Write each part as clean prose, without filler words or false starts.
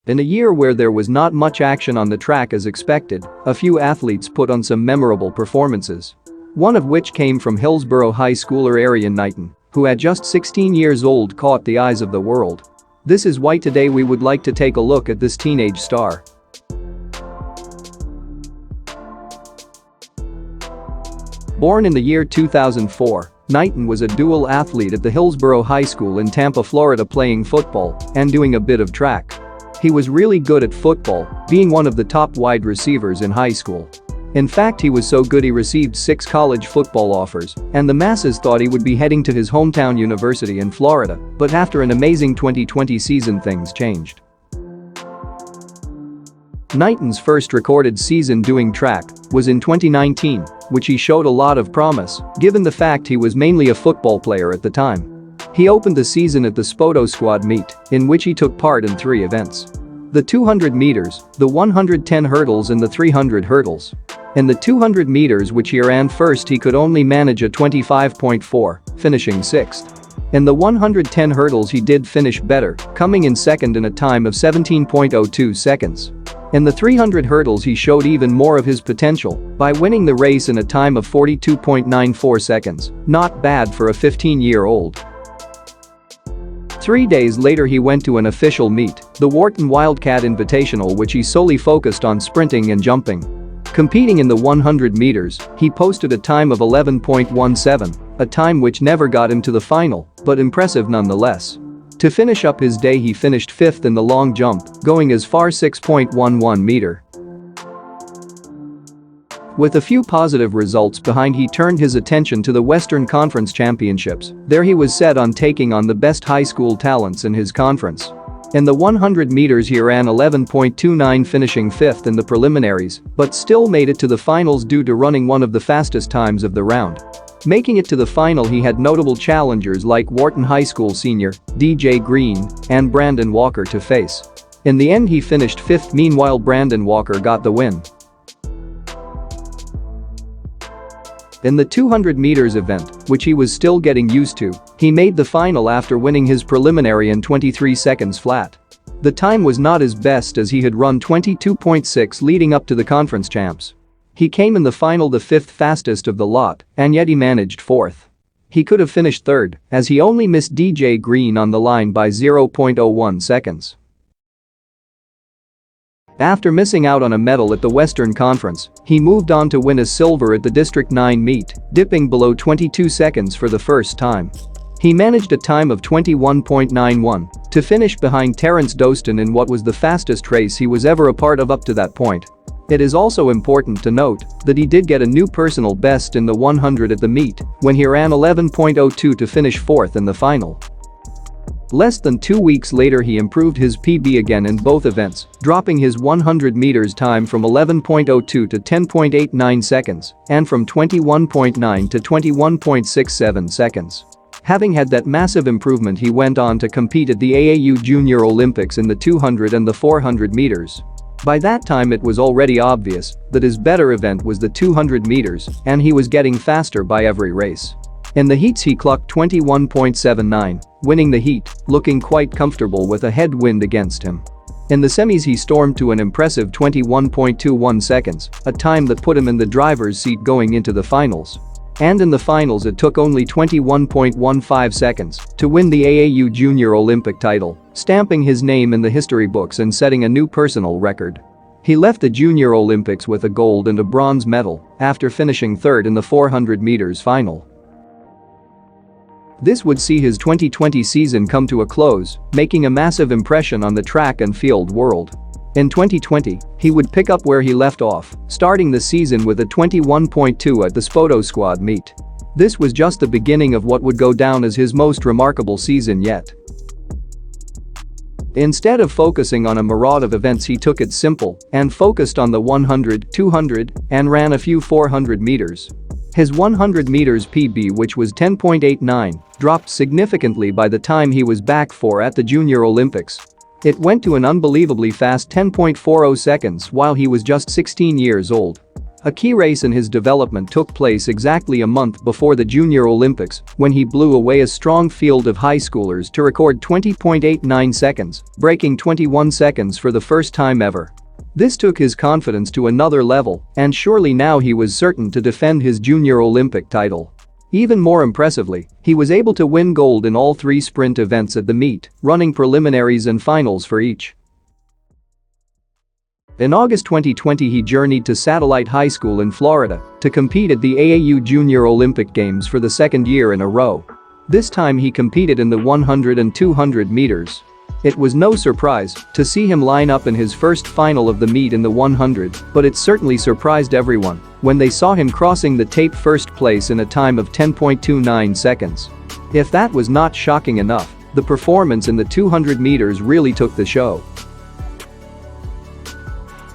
In a year where there was not much action on the track as expected, a few athletes put on some memorable performances. One of which came from Hillsborough High Schooler Erriyon Knighton, who at just 16 years old caught the eyes of the world. This is why today we would like to take a look at this teenage star. Born in the year 2004, Knighton was a dual athlete at the Hillsborough High School in Tampa, Florida, playing football and doing a bit of track. He was really good at football, being one of the top wide receivers in high school. In fact, he was so good he received 6 college football offers, and the masses thought he would be heading to his hometown university in Florida, but after an amazing 2020 season things changed. Knighton's first recorded season doing track was in 2019, which he showed a lot of promise, given the fact he was mainly a football player at the time. He opened the season at the Spoto Squad meet, in which he took part in 3 events. The 200 meters, the 110 hurdles and the 300 hurdles. In the 200 meters, which he ran first, he could only manage a 25.4, finishing 6th. In the 110 hurdles he did finish better, coming in second in a time of 17.02 seconds. In the 300 hurdles he showed even more of his potential by winning the race in a time of 42.94 seconds, not bad for a 15-year-old. 3 days later he went to an official meet, the Wharton Wildcat Invitational, which he solely focused on sprinting and jumping. Competing in the 100 meters, he posted a time of 11.17, a time which never got him to the final, but impressive nonetheless. To finish up his day he finished 5th in the long jump, going as far 6.11 meter. With a few positive results behind, he turned his attention to the Western Conference Championships. There he was set on taking on the best high school talents in his conference. In the 100 meters he ran 11.29, finishing 5th in the preliminaries, but still made it to the finals due to running one of the fastest times of the round. Making it to the final he had notable challengers like Wharton High School senior DJ Green and Brandon Walker to face. In the end he finished 5th, meanwhile Brandon Walker got the win. In the 200 meters event, which he was still getting used to, he made the final after winning his preliminary in 23 seconds flat. The time was not his best as he had run 22.6 leading up to the conference champs. He came in the final the 5th fastest of the lot, and yet he managed 4th. He could have finished 3rd, as he only missed DJ Green on the line by 0.01 seconds. After missing out on a medal at the Western Conference, he moved on to win a silver at the District 9 meet, dipping below 22 seconds for the first time. He managed a time of 21.91 to finish behind Terrence Doston in what was the fastest race he was ever a part of up to that point. It is also important to note that he did get a new personal best in the 100 at the meet when he ran 11.02 to finish 4th in the final. Less than 2 weeks later he improved his PB again in both events, dropping his 100 meters time from 11.02 to 10.89 seconds and from 21.9 to 21.67 seconds. Having had that massive improvement he went on to compete at the AAU Junior Olympics in the 200 and the 400 meters. By that time it was already obvious that his better event was the 200 meters and he was getting faster by every race. In the heats he clocked 21.79, winning the heat, looking quite comfortable with a headwind against him. In the semis he stormed to an impressive 21.21 seconds, a time that put him in the driver's seat going into the finals. And in the finals it took only 21.15 seconds to win the AAU Junior Olympic title, stamping his name in the history books and setting a new personal record. He left the Junior Olympics with a gold and a bronze medal after finishing 3rd in the 400 meters final. This would see his 2020 season come to a close, making a massive impression on the track and field world. In 2020, he would pick up where he left off, starting the season with a 21.2 at the Spoto Squad meet. This was just the beginning of what would go down as his most remarkable season yet. Instead of focusing on a myriad of events he took it simple and focused on the 100, 200, and ran a few 400 meters. His 100 meters PB, which was 10.89, dropped significantly by the time he was back at the Junior Olympics. It went to an unbelievably fast 10.40 seconds while he was just 16 years old. A key race in his development took place exactly a month before the Junior Olympics, when he blew away a strong field of high schoolers to record 20.89 seconds, breaking 21 seconds for the first time ever. This took his confidence to another level, and surely now he was certain to defend his Junior Olympic title. Even more impressively, he was able to win gold in all 3 sprint events at the meet, running preliminaries and finals for each. In August 2020 he journeyed to Satellite High School in Florida to compete at the AAU Junior Olympic Games for the second year in a row. This time he competed in the 100 and 200 meters. It was no surprise to see him line up in his first final of the meet in the 100, but it certainly surprised everyone when they saw him crossing the tape first place in a time of 10.29 seconds. If that was not shocking enough, the performance in the 200 meters really took the show.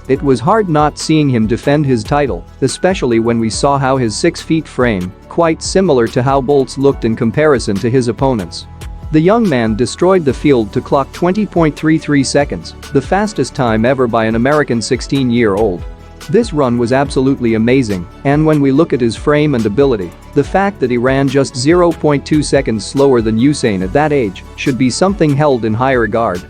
It was hard not seeing him defend his title, especially when we saw how his 6-foot frame, quite similar to how Bolt's looked in comparison to his opponents. The young man destroyed the field to clock 20.33 seconds, the fastest time ever by an American 16-year-old. This run was absolutely amazing, and when we look at his frame and ability, the fact that he ran just 0.2 seconds slower than Usain at that age should be something held in high regard.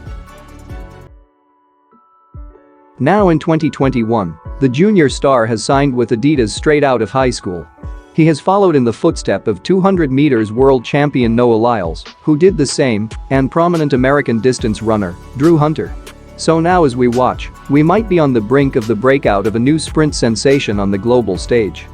Now in 2021, the junior star has signed with Adidas straight out of high school. He has followed in the footsteps of 200 meters world champion Noah Lyles, who did the same, and prominent American distance runner, Drew Hunter. So now as we watch, we might be on the brink of the breakout of a new sprint sensation on the global stage.